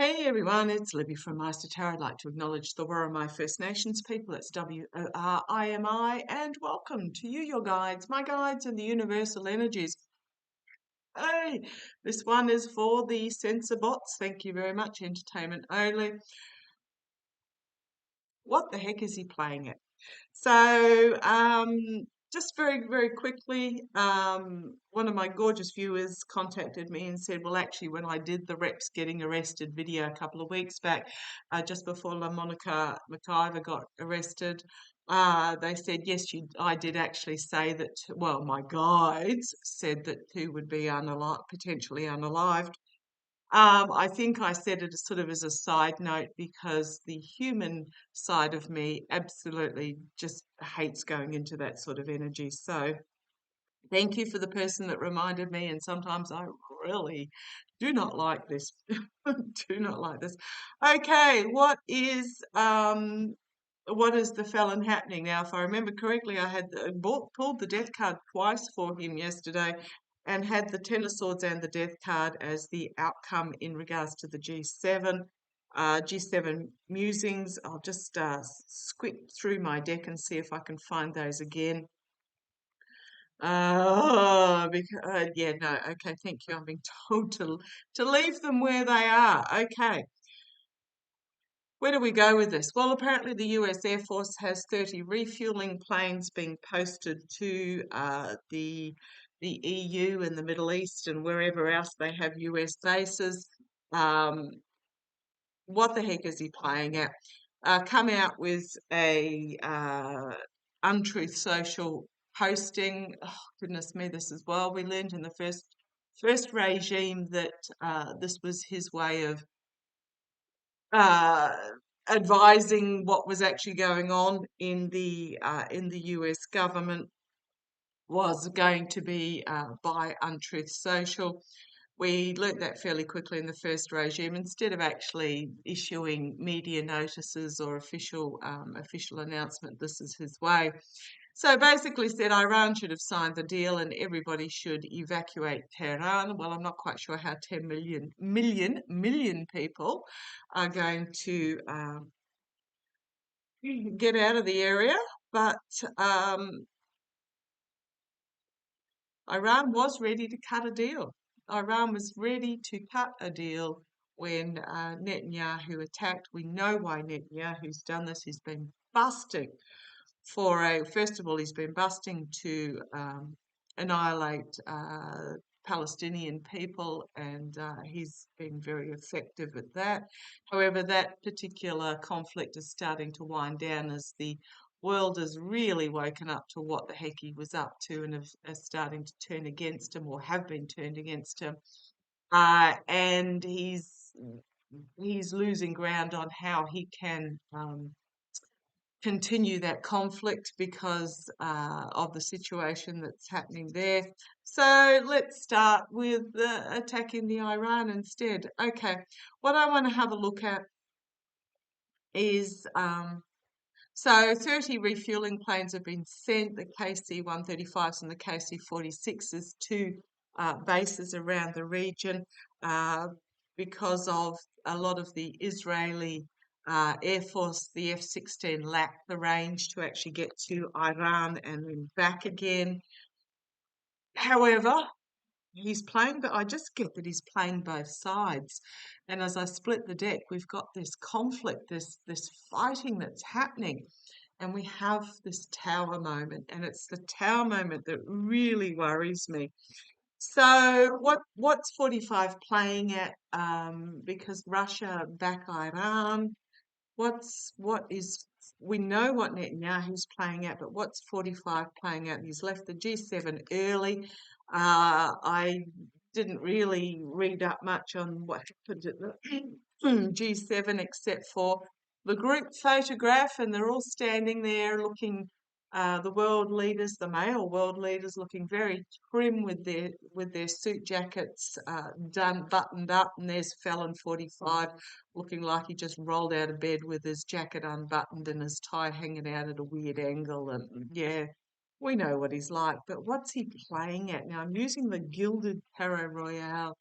Hey everyone, it's Libby from maighstirtarot. I'd like to acknowledge the Worimi First Nations people. It's WORIMI, and welcome to you, your guides, my guides, and the universal energies. Hey, this one is for the censor bots. Thank you very much. Entertainment only. What the heck is he playing at? So, just very, very quickly, one of my gorgeous viewers contacted me and said, well, actually, when I did the Rex getting arrested video a couple of weeks back, just before Monica McIver got arrested, they said, yes, I did actually say that, well, my guides said that two would be potentially unalived. I think I said it as sort of as a side note because the human side of me absolutely just hates going into that sort of energy. So thank you for the person that reminded me. And sometimes I really do not like this. Do not like this. Okay, what is the felon happening now? If I remember correctly, I had pulled the death card twice for him yesterday and had the Ten of Swords and the death card as the outcome in regards to the G7. G7 musings. I'll just squip through my deck and see if I can find those again. Yeah, no, okay, thank you. I'm being told to leave them where they are. Okay. Where do we go with this? Well, apparently the US Air Force has 30 refueling planes being posted to the EU and the Middle East and wherever else they have US bases. Um, what the heck is he playing at? Come out with a untruth social posting. Oh, goodness me, this as well. We learned in the first regime that this was his way of uh, advising what was actually going on in the US government was going to be by Untruth Social. We learnt that fairly quickly in the first regime. Instead of actually issuing media notices or official announcement, this is his way. So basically said Iran should have signed the deal and everybody should evacuate Tehran. Well, I'm not quite sure how 10 million people are going to get out of the area, but um, Iran was ready to cut a deal. Iran was ready to cut a deal when Netanyahu attacked. We know why Netanyahu's done this. He's been busting first of all, he's been busting to annihilate Palestinian people, and he's been very effective at that. However, that particular conflict is starting to wind down as the world has really woken up to what the heck he was up to and are starting to turn against him or have been turned against him. And he's losing ground on how he can continue that conflict because of the situation that's happening there. So let's start with attacking the Iran instead. Okay, what I want to have a look at is so 30 refueling planes have been sent, the KC-135s and the KC-46s to bases around the region because of a lot of the Israeli Air Force, the F-16 lacked the range to actually get to Iran and then back again. However, he's playing, but I just get that he's playing both sides. And as I split the deck, we've got this conflict, this fighting that's happening. And we have this tower moment, and it's the tower moment that really worries me. So what's 45 playing at? Because Russia back Iran. What is we know what Netanyahu's playing at, but what's 45 playing at? He's left the G7 early. I didn't really read up much on what happened at the G7 except for the group photograph, and they're all standing there looking. The world leaders, the male world leaders, looking very trim with their suit jackets buttoned up, and there's Felon 45 looking like he just rolled out of bed with his jacket unbuttoned and his tie hanging out at a weird angle. And yeah, we know what he's like. But what's he playing at now? I'm using the Gilded Tarot Royale.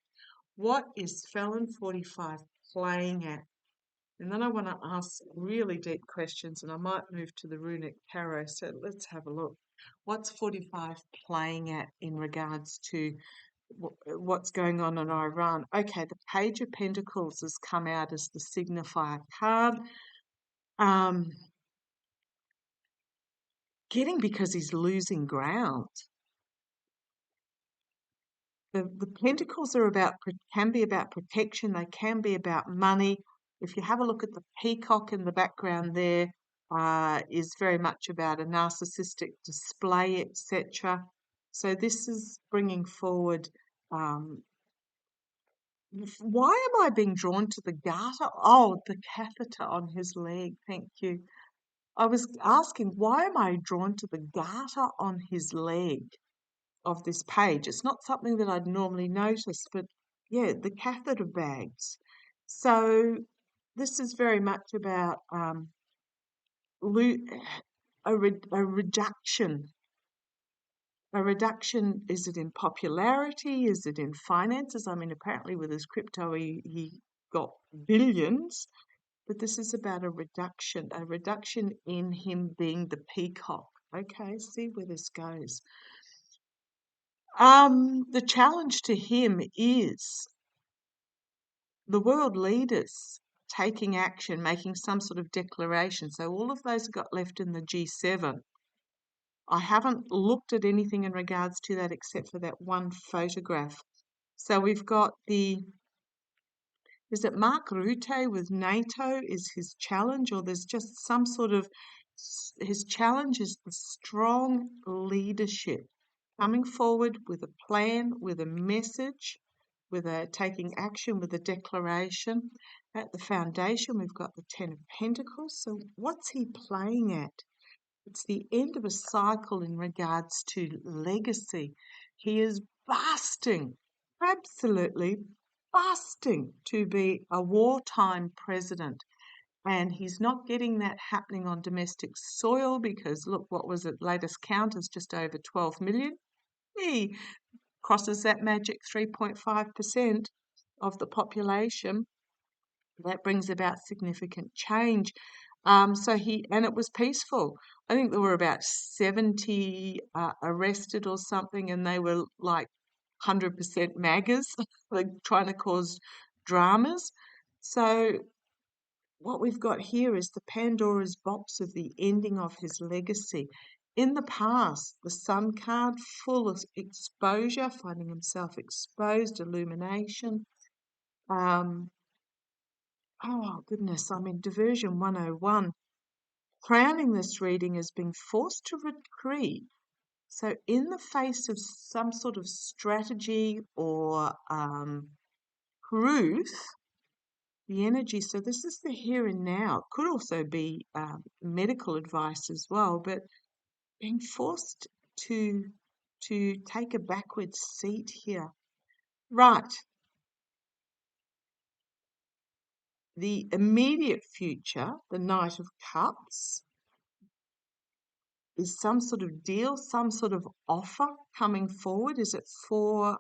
What is felon 45 playing at? And then I want to ask really deep questions, and I might move to the runic tarot. So let's have a look. What's 45 playing at in regards to what's going on in Iran? Okay, the Page of Pentacles has come out as the signifier card. Getting because he's losing ground. The pentacles are can be about protection. They can be about money. If you have a look at the peacock in the background there, is very much about a narcissistic display, etc. So this is bringing forward. Why am I being drawn to the garter? Oh, the catheter on his leg. Thank you. I was asking, why am I drawn to the garter on his leg of this page? It's not something that I'd normally notice, but yeah, the catheter bags. So this is very much about a reduction. A reduction, is it in popularity? Is it in finances? I mean, apparently with his crypto, he got billions. But this is about a reduction in him being the peacock. Okay, see where this goes. The challenge to him is the world leaders taking action, making some sort of declaration. So all of those got left in the G7. I haven't looked at anything in regards to that except for that one photograph. So we've got is it Mark Rutte with NATO is his challenge, or there's just some sort of, his challenge is the strong leadership, coming forward with a plan, with a message, with a taking action, with a declaration. At the foundation, we've got the Ten of Pentacles. So what's he playing at? It's the end of a cycle in regards to legacy. He is busting, absolutely busting to be a wartime president. And he's not getting that happening on domestic soil because, look, what was it? Latest count is just over 12 million. He crosses that magic 3.5% of the population. That brings about significant change. And it was peaceful. I think there were about 70 arrested or something, and they were like 100% MAGAs, like trying to cause dramas. So what we've got here is the Pandora's box of the ending of his legacy. In the past, the Sun card, full of exposure, finding himself exposed, illumination. Oh, goodness, I'm in Diversion 101. Crowning this reading as being forced to retreat. So, in the face of some sort of strategy or truth, the energy, so this is the here and now. It could also be medical advice as well, but being forced to take a backward seat here. Right. The immediate future, the Knight of Cups, is some sort of deal, some sort of offer coming forward? Is it for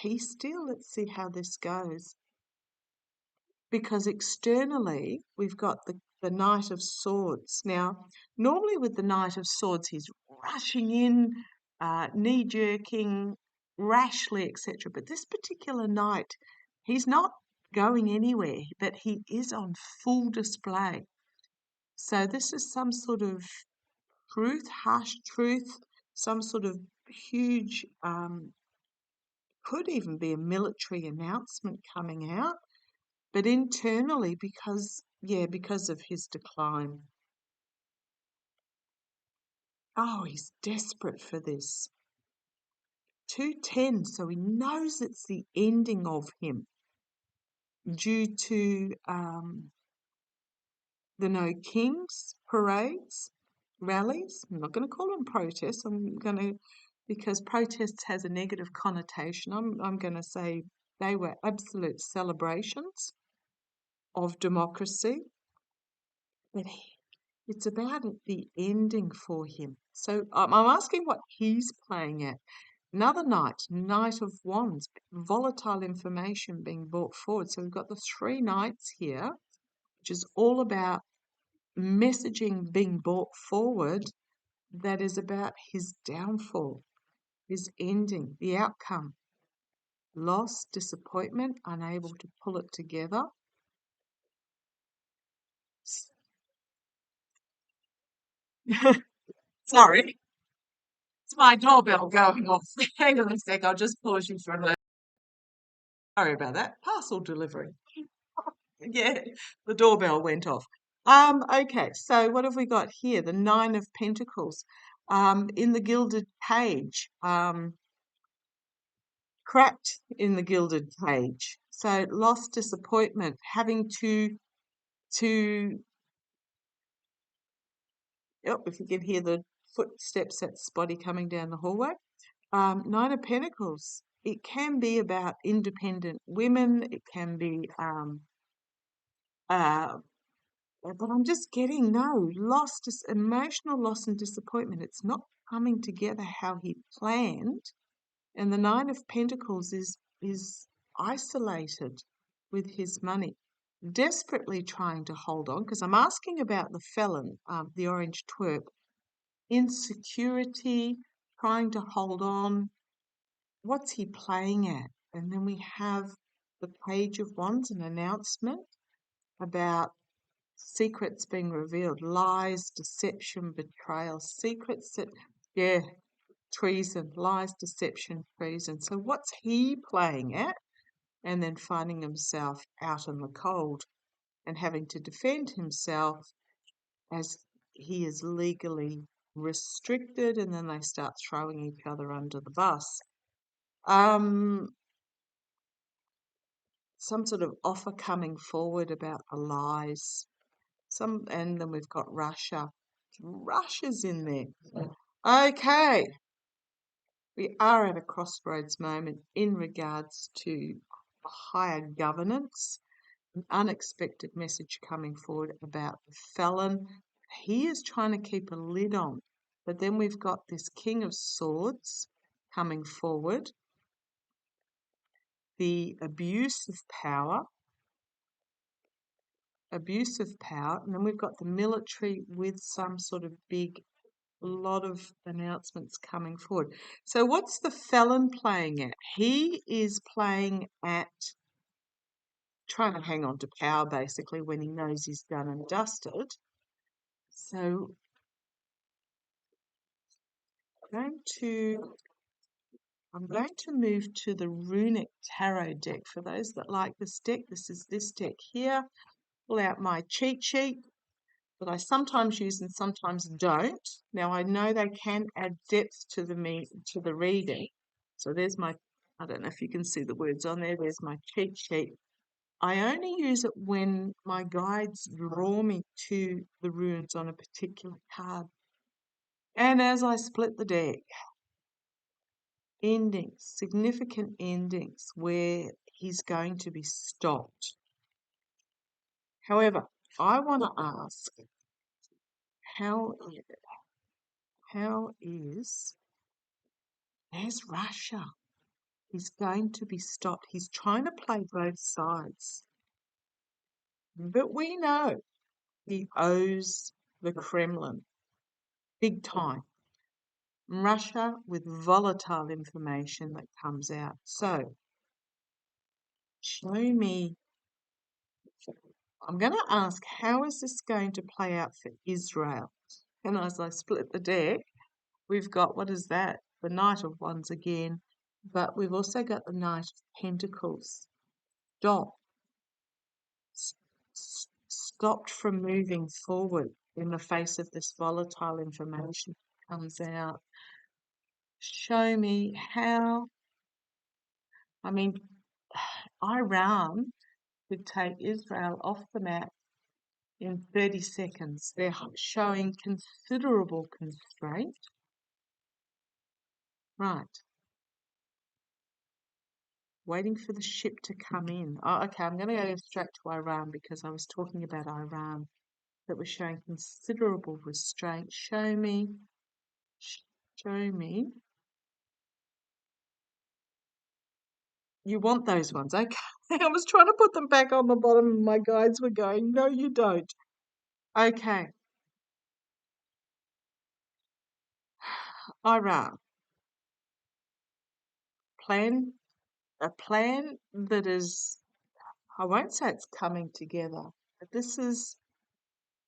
peace deal? Let's see how this goes. Because externally, we've got the Knight of Swords. Now, normally with the Knight of Swords, he's rushing in, knee-jerking, rashly, etc. But this particular knight, he's not going anywhere, but he is on full display. So this is some sort of truth, harsh truth, some sort of huge, could even be a military announcement coming out, but internally because of his decline. Oh, he's desperate for this. 210, so he knows it's the ending of him due to the No Kings parades, rallies. I'm not going to call them protests. Because protests has a negative connotation. I'm going to say they were absolute celebrations of democracy. But it's about the ending for him. So I'm asking what he's playing at. Another Knight of Wands, volatile information being brought forward. So we've got the three knights here, which is all about messaging being brought forward that is about his downfall, his ending, the outcome. Loss, disappointment, unable to pull it together. Sorry, it's my doorbell going off. Hang on a sec, I'll just pause you for a minute. Sorry about that. Parcel delivery. Yeah, the doorbell went off. Okay, so what have we got here? The Nine of Pentacles. In the Gilded Cage. Cracked in the Gilded Cage. So lost, disappointment, having to if you can hear the footsteps, that's Spotty coming down the hallway. Nine of Pentacles. It can be about independent women. It can be but I'm just getting emotional loss and disappointment. It's not coming together how he planned. And the Nine of Pentacles is isolated with his money, desperately trying to hold on. Because I'm asking about the felon, the orange twerp, insecurity, trying to hold on. What's he playing at? And then we have the Page of Wands, an announcement about secrets being revealed, lies, deception, betrayal, secrets that, yeah, treason, lies, deception, treason. So what's he playing at? And then finding himself out in the cold and having to defend himself as he is legally restricted, and then they start throwing each other under the bus. Some sort of offer coming forward about the lies. And then we've got Russia. Russia's in there. Okay. We are at a crossroads moment in regards to higher governance. An unexpected message coming forward about the felon. He is trying to keep a lid on. But then we've got this King of Swords coming forward. The abuse of power. And then we've got the military with some sort of lot of announcements coming forward. So what's the felon playing at? He is playing at trying to hang on to power, basically, when he knows he's done and dusted. So I'm going to move to the Runic Tarot deck. For those that like this deck, this is this deck here. Pull out my cheat sheet that I sometimes use and sometimes don't. Now I know they can add depth to the reading. So there's my, I don't know if you can see the words on there. There's my cheat sheet. I only use it when my guides draw me to the runes on a particular card. And as I split the deck, endings, significant endings where he's going to be stopped. However, I want to ask, there's Russia. He's going to be stopped. He's trying to play both sides. But we know he owes the Kremlin big time. Russia with volatile information that comes out. So, show me. I'm going to ask, how is this going to play out for Israel? And as I split the deck, we've got, what is that? The Knight of Wands again, but we've also got the Knight of Pentacles. Stopped from moving forward in the face of this volatile information that comes out. Show me how. I mean, Iran could take Israel off the map in 30 seconds. They're showing considerable constraint. Right. Waiting for the ship to come in. Oh, okay, I'm going to go straight to Iran because I was talking about Iran that was showing considerable restraint. Show me You want those ones. Okay. I was trying to put them back on the bottom and my guides were going, no, you don't. Okay. Iran. Plan, a plan that is, I won't say it's coming together, but this is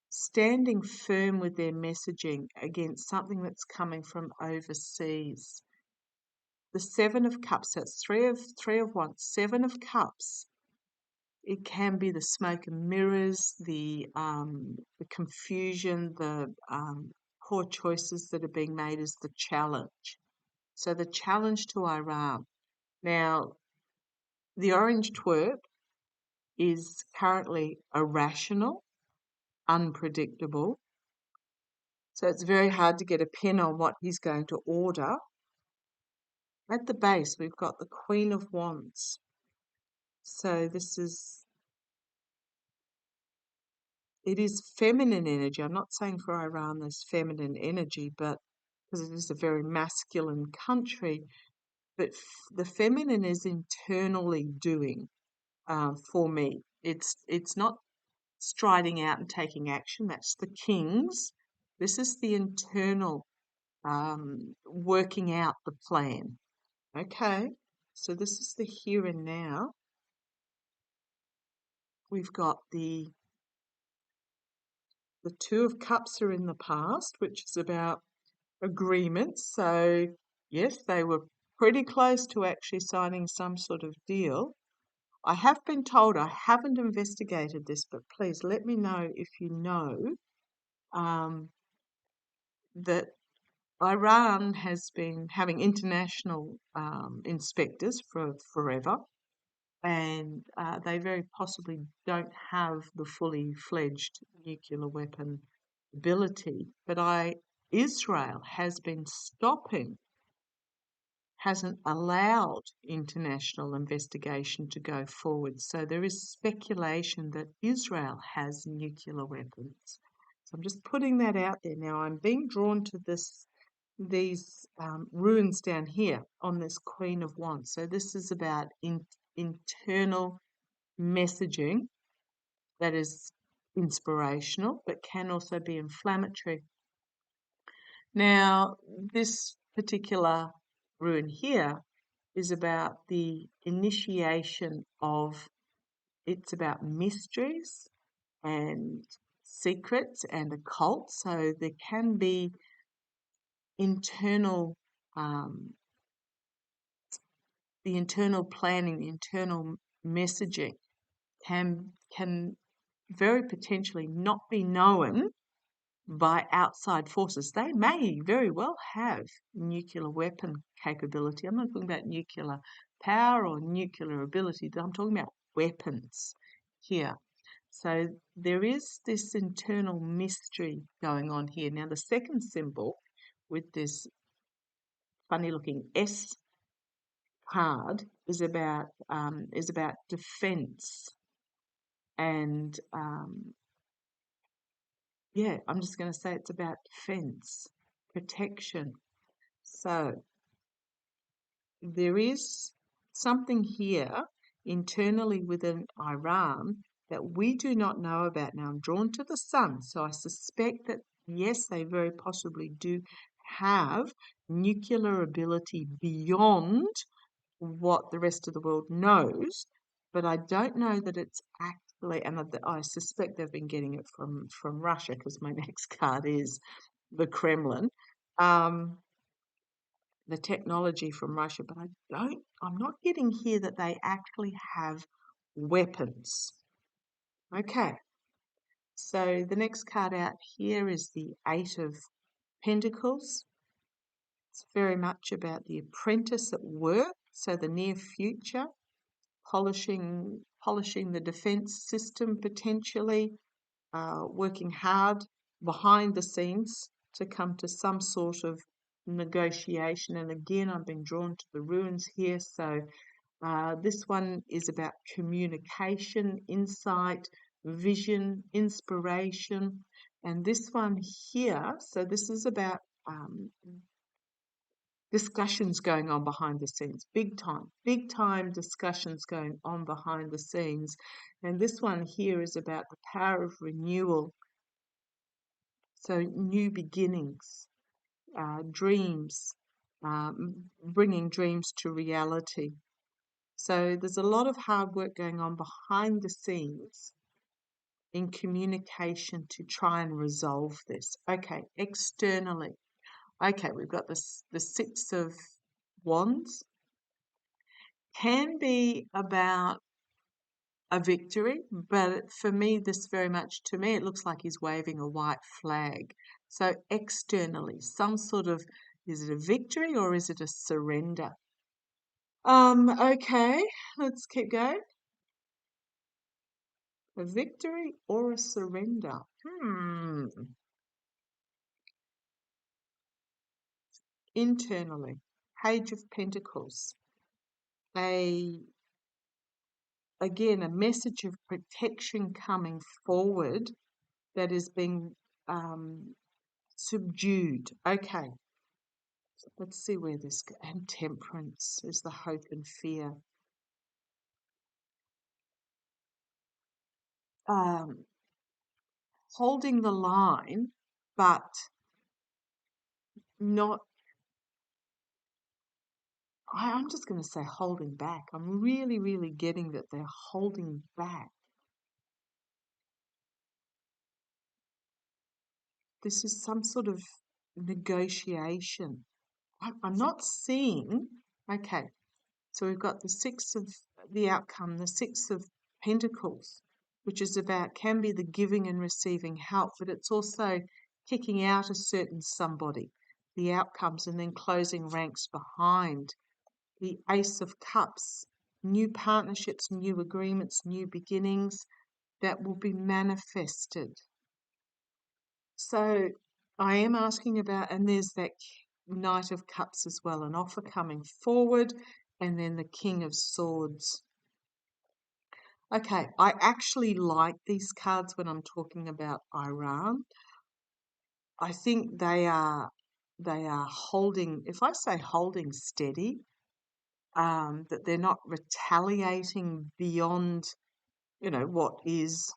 standing firm with their messaging against something that's coming from overseas. The Seven of Cups, that's three of Wands. Seven of Cups. It can be the smoke and mirrors, the confusion, the poor choices that are being made is the challenge. So the challenge to Iran. Now, the orange twerp is currently irrational, unpredictable. So it's very hard to get a pin on what he's going to order. At the base, we've got the Queen of Wands. So it is feminine energy. I'm not saying for Iran there's feminine energy, but because it is a very masculine country, but the feminine is internally doing for me. It's not striding out and taking action. That's the kings. This is the internal working out the plan. Okay, so this is the here and now. We've got the Two of Cups are in the past, which is about agreements. So yes, they were pretty close to actually signing some sort of deal. I have been told, I haven't investigated this, but please let me know if you know that Iran has been having international inspectors for forever, and they very possibly don't have the fully fledged nuclear weapon ability. But Israel has been stopping, hasn't allowed international investigation to go forward. So there is speculation that Israel has nuclear weapons. So I'm just putting that out there. Now I'm being drawn to these runes down here on this Queen of Wands. So this is about internal messaging that is inspirational, but can also be inflammatory. Now, this particular rune here is about the initiation of, it's about mysteries and secrets and occult. So there can be internal, the internal planning, the internal messaging can very potentially not be known by outside forces. They may very well have nuclear weapon capability. I'm not talking about nuclear power or nuclear ability. I'm talking about weapons here. So there is this internal mystery going on here. Now, the second symbol with this funny looking S card is about defense. And yeah, I'm just going to say it's about defense, protection. So there is something here internally within Iran that we do not know about. Now I'm drawn to the sun, so I suspect that yes, they very possibly do have nuclear ability beyond what the rest of the world knows, but I don't know that it's actually, and I suspect they've been getting it from Russia, because my next card is the Kremlin, the technology from Russia, but I'm not getting here that they actually have weapons. Okay, so the next card out here is the Eight of Pentacles. It's very much about the apprentice at work, so the near future, polishing the defense system potentially, working hard behind the scenes to come to some sort of negotiation. And again, I've been drawn to the ruins here. So this one is about communication, insight, vision, inspiration. And this one here, so this is about discussions going on behind the scenes, big time discussions going on behind the scenes. And this one here is about the power of renewal. So new beginnings, dreams, bringing dreams to reality. So there's a lot of hard work going on behind the scenes in communication to try and resolve this. Okay, externally. Okay, we've got the Six of Wands. Can be about a victory, but for me, to me, it looks like he's waving a white flag. So externally, some sort of, is it a victory or is it a surrender? Okay, let's keep going. A victory or a surrender? Internally, Page of Pentacles. Again, a message of protection coming forward that is being subdued. Okay, let's see where this goes. And Temperance is the hope and fear. Holding the line, but not, I'm just going to say holding back. I'm really, really getting that they're holding back. This is some sort of negotiation. I'm not seeing, okay, so we've got the outcome, the Six of Pentacles, which is about, can be the giving and receiving help, but it's also kicking out a certain somebody, the outcomes, and then closing ranks behind. The Ace of Cups, new partnerships, new agreements, new beginnings that will be manifested. So I am asking about, and there's that Knight of Cups as well, an offer coming forward, and then the King of Swords. Okay, I actually like these cards when I'm talking about Iran. I think they are holding, if I say holding steady, that they're not retaliating beyond, what is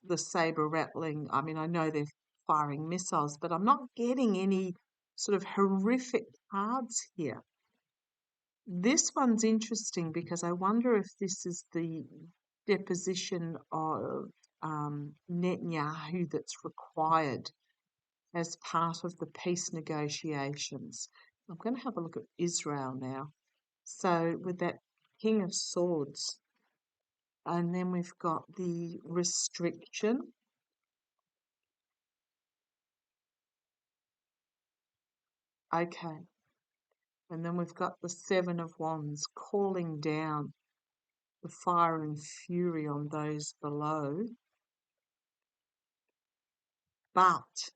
the saber rattling. I mean, I know they're firing missiles, but I'm not getting any sort of horrific cards here. This one's interesting because I wonder if this is the deposition of Netanyahu that's required as part of the peace negotiations. I'm going to have a look at Israel now. So with that King of Swords, and then we've got the restriction. Okay. And then we've got the Seven of Wands calling down the fire and fury on those below. But,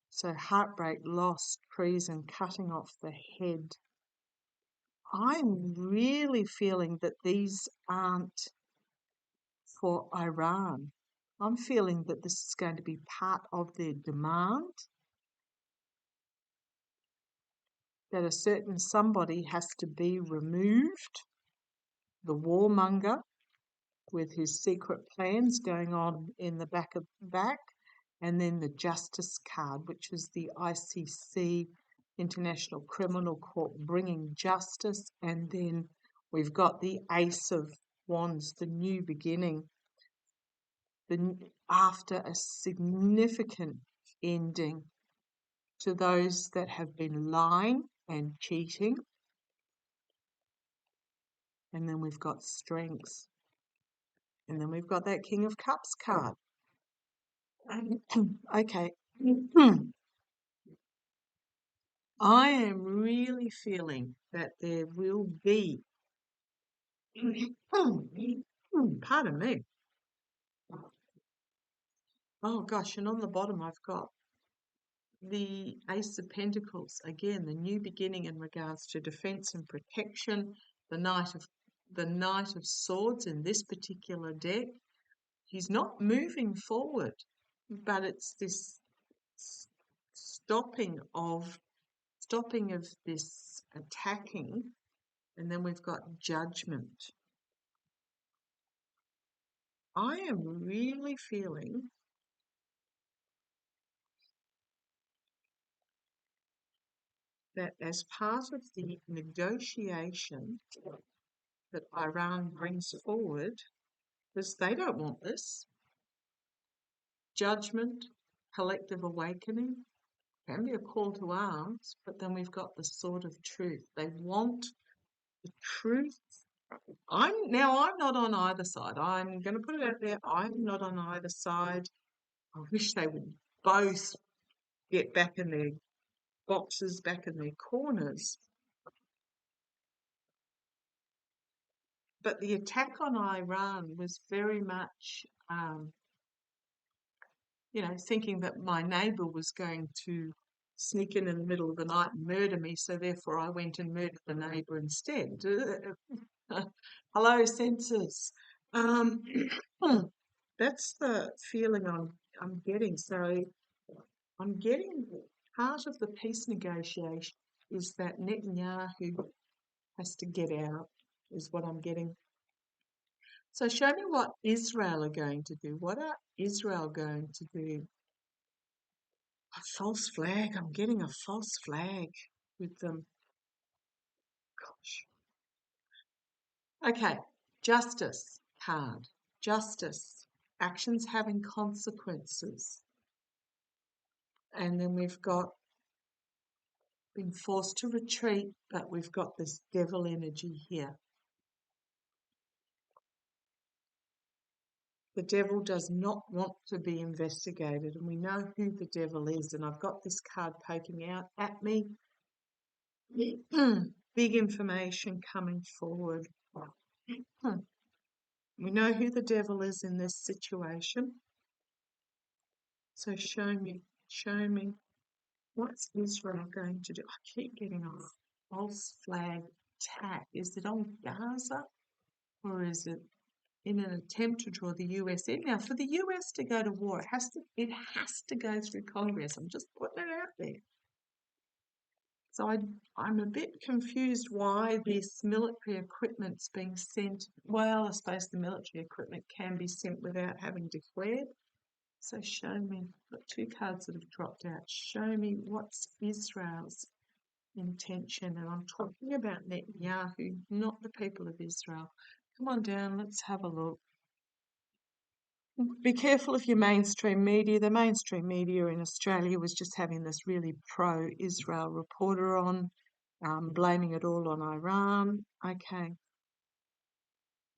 so heartbreak, loss, treason, cutting off the head. I'm really feeling that these aren't for Iran. I'm feeling that this is going to be part of their demand, that a certain somebody has to be removed, the warmonger with his secret plans going on in the back, and then the Justice card, which is the ICC, International Criminal Court, bringing justice, and then we've got the Ace of Wands, the new beginning, after a significant ending to those that have been lying and cheating. And then we've got strengths. And then we've got that King of Cups card. Okay. I am really feeling that there will be, pardon me. Oh gosh, and on the bottom I've got the Ace of Pentacles, again, the new beginning in regards to defense and protection, the Knight of Swords in this particular deck. He's not moving forward, but it's this stopping of stopping of this attacking, and then we've got judgment. I am really feeling that as part of the negotiation that Iran brings forward, because they don't want this, judgment, collective awakening, can be a call to arms, but then we've got the sword of truth. They want the truth. I'm not on either side. I'm going to put it out there. I'm not on either side. I wish they would both get back in their boxes, back in their corners. But the attack on Iran was very much, thinking that my neighbour was going to sneak in the middle of the night and murder me, so therefore I went and murdered the neighbour instead. Hello, senses. That's the feeling I'm getting. So I'm getting part of the peace negotiation is that Netanyahu has to get out, is what I'm getting. So show me what Israel are going to do. What are Israel going to do? A false flag. I'm getting a false flag with them. Gosh. Okay, justice card. Justice. Actions having consequences. And then we've got being forced to retreat, but we've got this devil energy here. The devil does not want to be investigated, and we know who the devil is. And I've got this card poking out at me. Big information coming forward. We know who the devil is in this situation. So show me, what's Israel going to do? I keep getting a false flag attack. Is it on Gaza, or is it in an attempt to draw the US in? Now, for the US to go to war, it has to go through Congress. I'm just putting it out there. So I'm a bit confused why this military equipment's being sent. Well, I suppose the military equipment can be sent without having declared. So show me, I've got two cards that have dropped out. Show me what's Israel's intention. And I'm talking about Netanyahu, not the people of Israel. Come on down, let's have a look. Be careful of your mainstream media. The mainstream media in Australia was just having this really pro-Israel reporter on, blaming it all on Iran. Okay.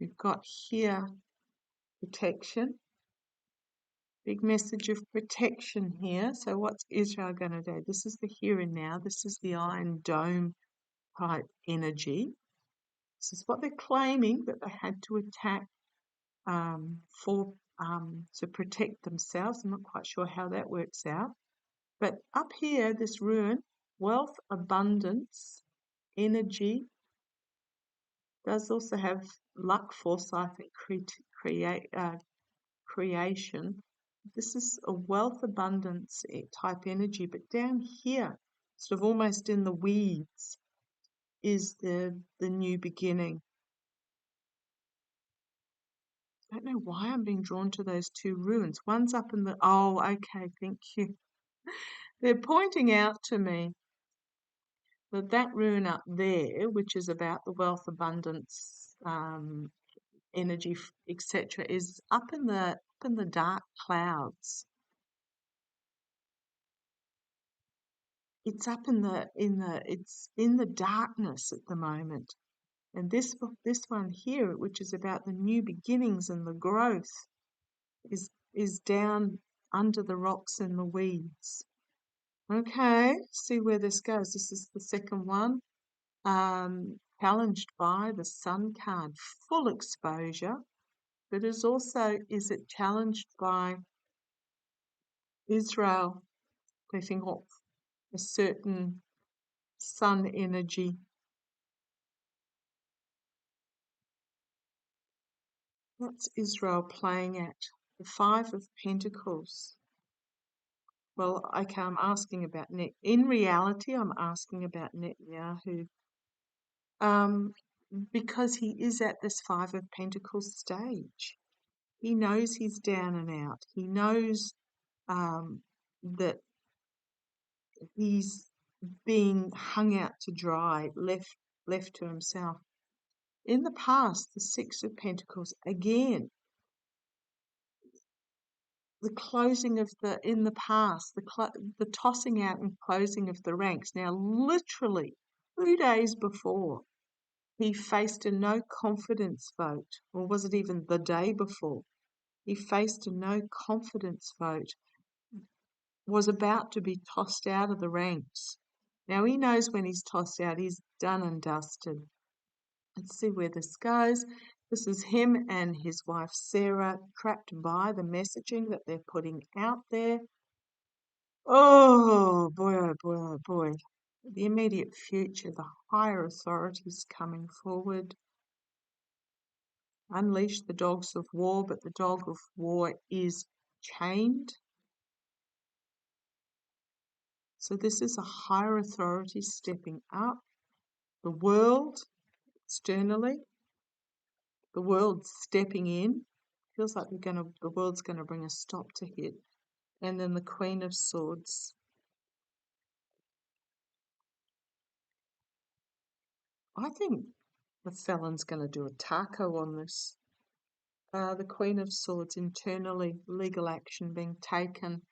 We've got here protection. Big message of protection here. So what's Israel going to do? This is the here and now. This is the Iron Dome type energy. This is what they're claiming, that they had to attack to protect themselves. I'm not quite sure how that works out. But up here, this rune, wealth, abundance, energy, does also have luck, foresight, and creation. This is a wealth, abundance type energy. But down here, sort of almost in the weeds, is the new beginning. I don't know why I'm being drawn to those two runes. One's up in the... Oh, okay, thank you. They're pointing out to me that rune up there, which is about the wealth, abundance, energy, etc., is up in the dark clouds. It's up it's in the darkness at the moment. And this one here, which is about the new beginnings and the growth, is down under the rocks and the weeds. Okay, see where this goes. This is the second one. Challenged by the Sun card, full exposure, but is it challenged by Israel letting off a certain sun energy? What's Israel playing at? The Five of Pentacles. Well, okay, I'm asking about in reality, I'm asking about Netanyahu, um, because he is at this Five of Pentacles stage. He knows he's down and out. He knows that he's being hung out to dry, left to himself. In the past, the Six of Pentacles, again, the closing of in the past, the tossing out and closing of the ranks. Now, literally 2 days before, he faced a no confidence vote, or was it even the day before? He faced a no confidence vote, was about to be tossed out of the ranks. Now, he knows when he's tossed out, he's done and dusted. Let's see where this goes. This is him and his wife Sarah, trapped by the messaging that they're putting out there. Oh boy, oh boy, oh boy. The immediate future, the higher authorities coming forward. Unleash the dogs of war, but the dog of war is chained. So this is a higher authority stepping up. The world, externally, the world stepping in. Feels like the world's gonna bring a stop to it. And then the Queen of Swords. I think the felon's going to do a taco on this. The Queen of Swords, internally, legal action being taken.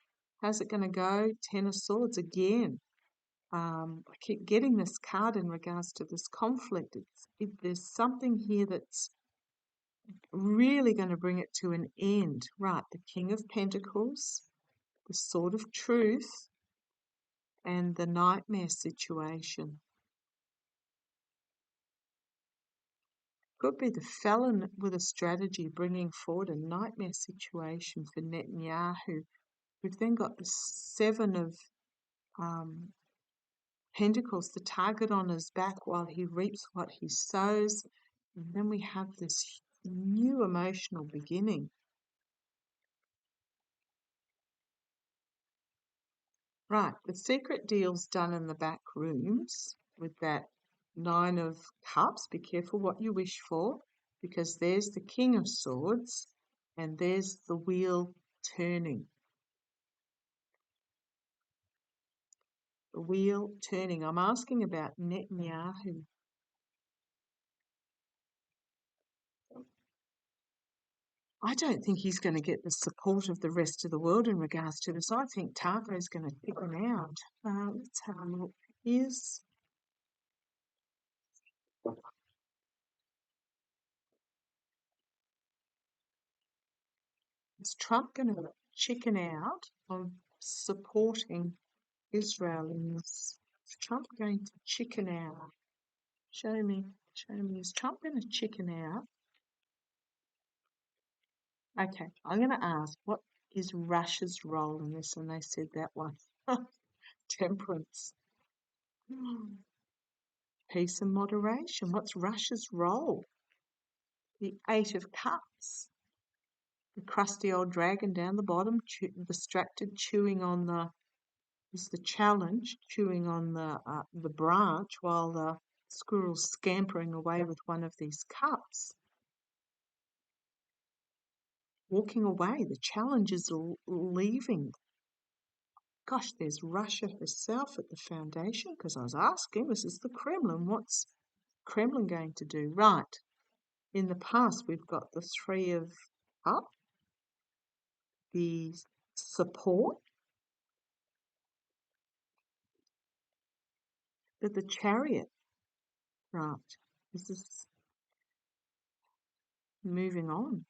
How's it going to go? Ten of Swords again. I keep getting this card in regards to this conflict. There's something here that's really going to bring it to an end. Right, the King of Pentacles, the Sword of Truth, and the nightmare situation. Could be the felon with a strategy bringing forward a nightmare situation for Netanyahu. We've then got the Seven of Pentacles, the target on his back while he reaps what he sows. And then we have this new emotional beginning. Right, the secret deal's done in the back rooms with that Nine of Cups. Be careful what you wish for, because there's the King of Swords and there's the wheel turning. The wheel turning. I'm asking about Netanyahu. I don't think he's going to get the support of the rest of the world in regards to this. I think Taco is going to pick him out. Let's have a look. Is Trump going to chicken out on supporting Israel in this? Is Trump going to chicken out? Show me. Is Trump going to chicken out? Okay, I'm going to ask, what is Russia's role in this? And they said that one. Temperance. Peace and moderation. What's Russia's role? The Eight of Cups. The crusty old dragon down the bottom, distracted, chewing on is the challenge, chewing on the branch while the squirrel's scampering away with one of these cups. Walking away, the challenge is leaving. Gosh, there's Russia herself at the foundation, because I was asking, this is the Kremlin, what's Kremlin going to do? Right, in the past we've got the Three of Cups, the support, but the Chariot, right, this is moving on,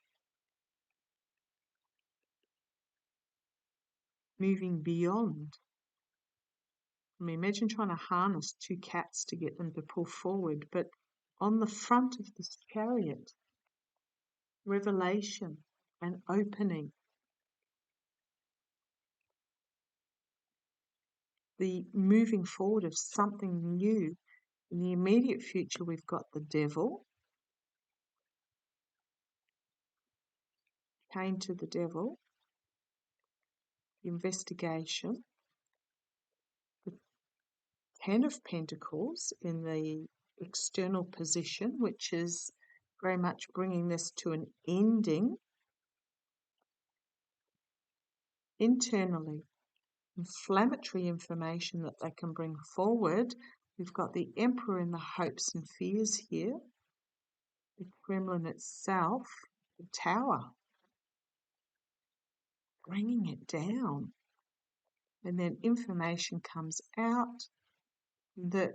moving beyond. I mean, imagine trying to harness two cats to get them to pull forward, but on the front of this Chariot, revelation and opening. The moving forward of something new. In the immediate future, we've got the devil, came to the devil, investigation, the Ten of Pentacles in the external position, which is very much bringing this to an ending. Internally, inflammatory information that they can bring forward. We've got the Emperor in the hopes and fears here, the Kremlin itself, the Tower, bringing it down. And then information comes out that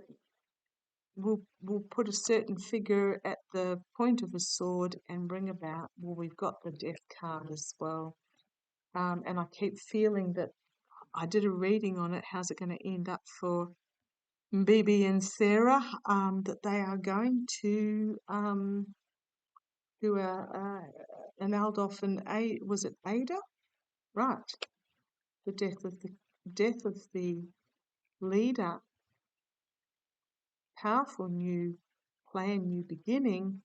will put a certain figure at the point of a sword and bring about, well, we've got the Death card as well. And I keep feeling that I did a reading on it. How's it going to end up for Bibi and Sarah? That they are going to do an Aldolf and was it Ada? Right. The death of the leader. Powerful new plan, new beginning.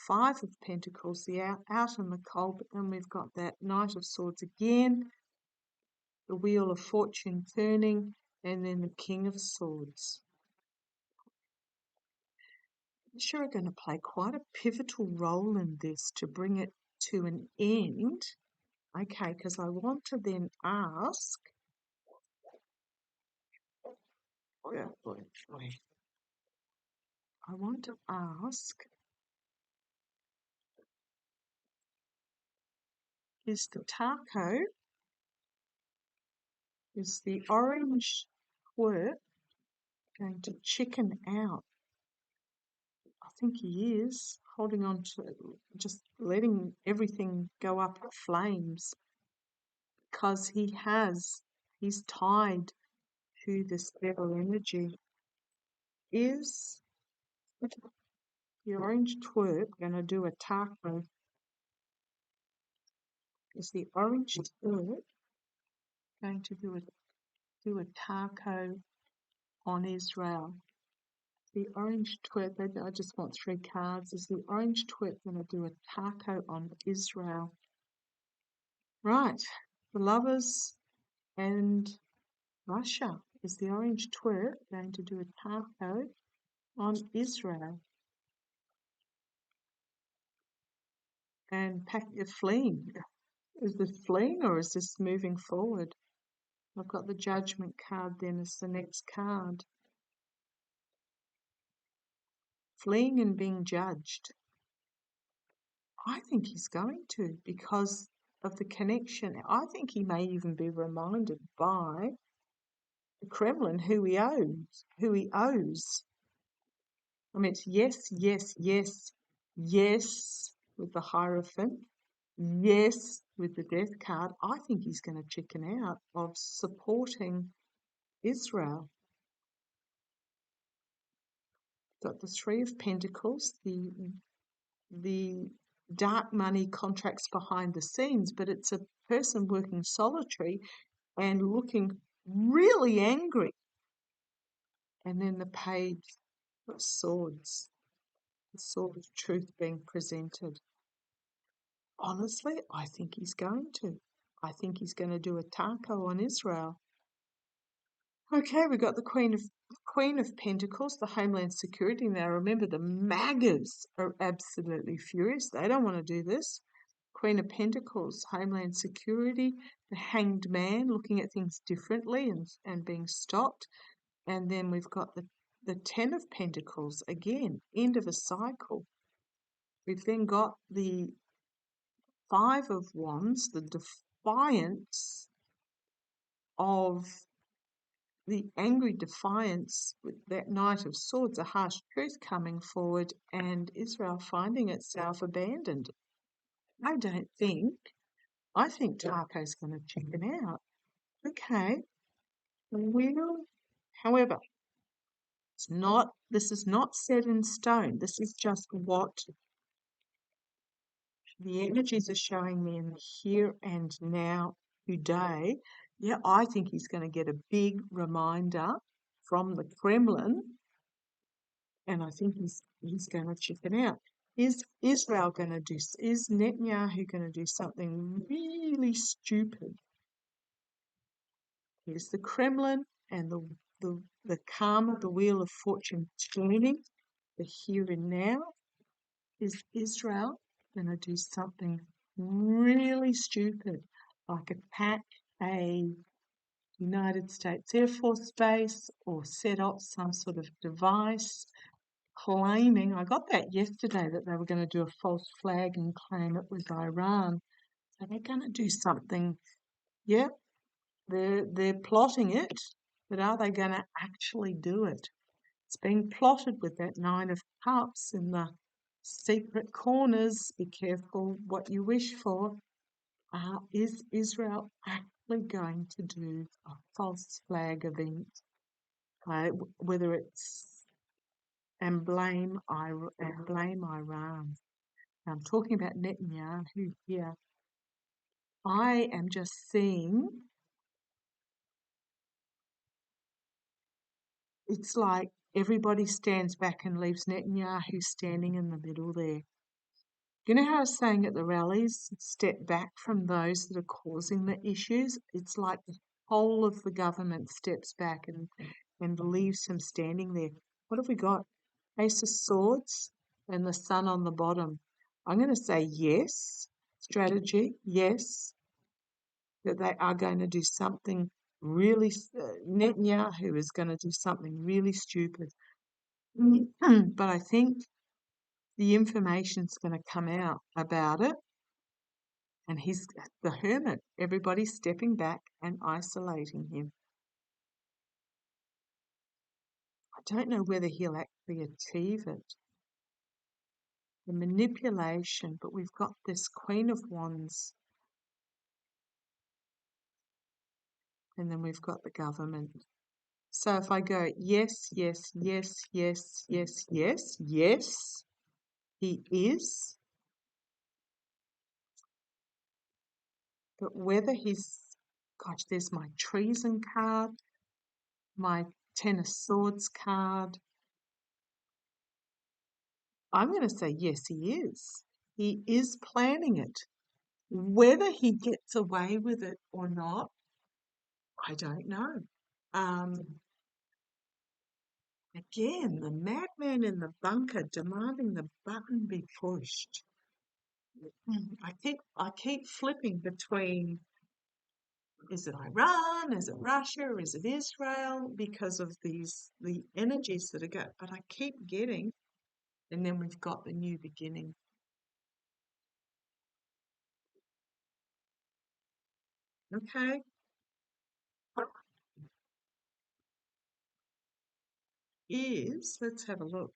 Five of Pentacles, the out in the cold, but then we've got that Knight of Swords again, the Wheel of Fortune turning, and then the King of Swords. I'm sure are going to play quite a pivotal role in this to bring it to an end. Okay, because I want to then ask, I want to ask, is the taco, is the orange twerp going to chicken out? I think he is, holding on to, just letting everything go up in flames, because he's tied to this devil energy. Is the orange twerp going to do a taco? Is the orange twerp going to do a taco on Israel? The orange twerp, I just want 3 cards. Is the orange twerp going to do a taco on Israel? Right, the Lovers and Russia. Is the orange twerp going to do a taco on Israel? And fleeing. Is this fleeing or is this moving forward? I've got the Judgment card then as the next card. Fleeing and being judged. I think he's going to, because of the connection. I think he may even be reminded by the Kremlin who he owes. I mean, it's yes, yes, yes, yes with the Hierophant, yes with the Death card. I think he's going to chicken out of supporting Israel. Got the Three of Pentacles, the dark money contracts behind the scenes, but it's a person working solitary and looking really angry. And then the Page of Swords, the sword of truth being presented. Honestly, I think he's going to. I think he's going to do a taco on Israel. Okay, we've got the Queen of Pentacles, the Homeland Security. Now remember, the MAGAs are absolutely furious. They don't want to do this. Queen of Pentacles, Homeland Security, the Hanged Man, looking at things differently and being stopped. And then we've got the Ten of Pentacles, again, end of a cycle. We've then got the Five of Wands, the defiance of the angry defiance with that Knight of Swords, a harsh truth coming forward, and Israel finding itself abandoned. I think Taco's going to chicken out. Okay. However, this is not set in stone. This is just what the energies are showing me in the here and now today. Yeah, I think he's going to get a big reminder from the Kremlin, and I think he's going to chicken out. Is Israel going to do, is Netanyahu going to do something really stupid? Here's the Kremlin and the karma, the wheel of fortune turning, the here and now. Is Israel going to do something really stupid, like attack a United States Air Force base or set up some sort of device claiming, I got that yesterday, that they were going to do a false flag and claim it was Iran. So they're going to do something. Yep, they're plotting it, but are they going to actually do it? It's being plotted with that Nine of Cups in the secret corners. Be careful what you wish for. Is Israel actually going to do a false flag event? Whether it's and blame Iran. I'm talking about Netanyahu here. I am just seeing, it's like everybody stands back and leaves Netanyahu standing in the middle there. You know how I was saying at the rallies, step back from those that are causing the issues? It's like the whole of the government steps back and leaves him standing there. What have we got? Ace of Swords and the Sun on the bottom. I'm going to say yes, strategy, yes, that they are going to do something really, Netanyahu is going to do something really stupid. But I think the information's going to come out about it, and he's the hermit. Everybody's stepping back and isolating him. I don't know whether he'll actually achieve it. The manipulation, but we've got this Queen of Wands, and then we've got the government. So if I go yes, yes, yes, yes, yes, yes, yes, he is. But whether he's, gosh, there's my treason card, my Ten of Swords card. I'm going to say yes, he is. He is planning it. Whether he gets away with it or not, I don't know. Again, the madman in the bunker demanding the button be pushed. I keep flipping between, is it Iran, is it Russia, is it Israel, because of the energies that are going. But I keep getting, and then we've got the new beginning. Okay. Let's have a look.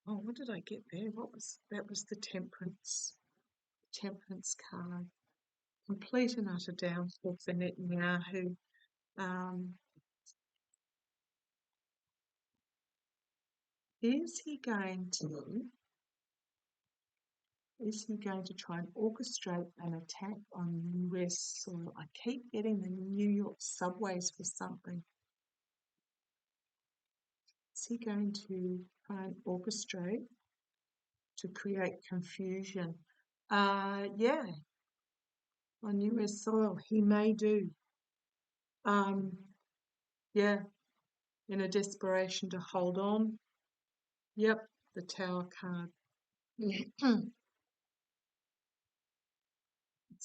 Oh, what did I get there? That was the temperance card. Complete and utter downfall for Netanyahu. Um, is he going to try and orchestrate an attack on US soil? I keep getting the New York subways for something. Is he going to try and orchestrate to create confusion? Yeah, on US soil, he may do. Yeah, in a desperation to hold on. Yep, the Tower card. It's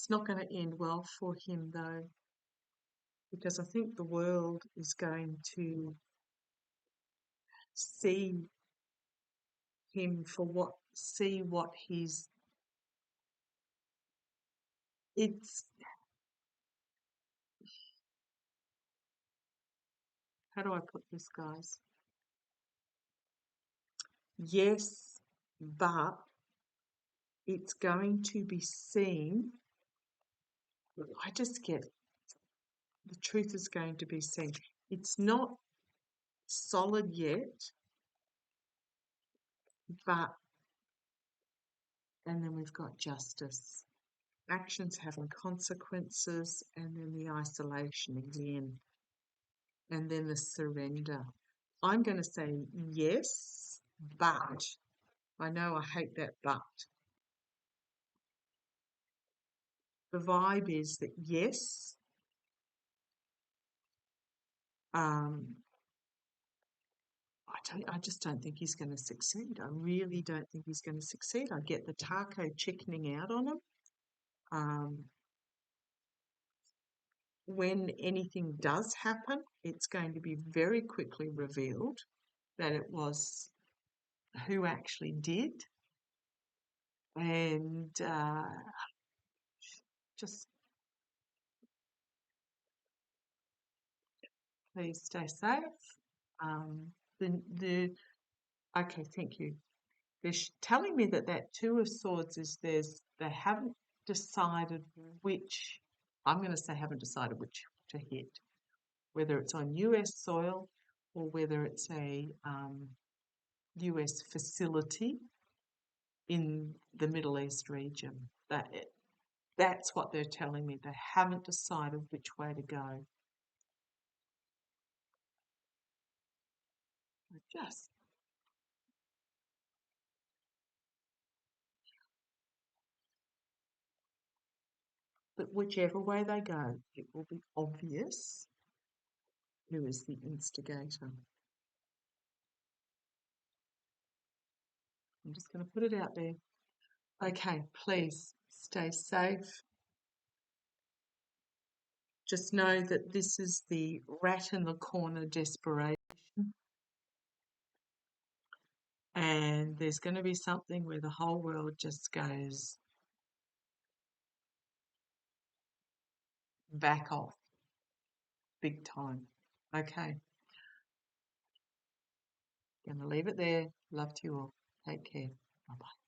not going to end well for him, though, because I think the world is going to see him for what it's, how do I put this, guys? Yes, but it's going to be seen. I just get the truth is going to be seen. It's not solid yet, but, and then we've got justice. Actions having consequences, and then the isolation again, and then the surrender. I'm going to say yes, but I know I hate that, but the vibe is that yes, um, I just don't think he's going to succeed. I really don't think he's going to succeed. I get the taco chickening out on him. Um, when anything does happen, it's going to be very quickly revealed that it was who actually did. And just please stay safe. Um, the okay, thank you. They're telling me that that Two of Swords is they haven't decided which, I'm going to say haven't decided which to hit, whether it's on US soil or whether it's a US facility in the Middle East region. That's what they're telling me. They haven't decided which way to go. Just, but whichever way they go, it will be obvious who is the instigator. I'm just going to put it out there. Okay, please stay safe. Just know that this is the rat in the corner desperation. And there's going to be something where the whole world just goes back off big time. Okay, going to leave it there. Love to you all. Take care. Bye bye.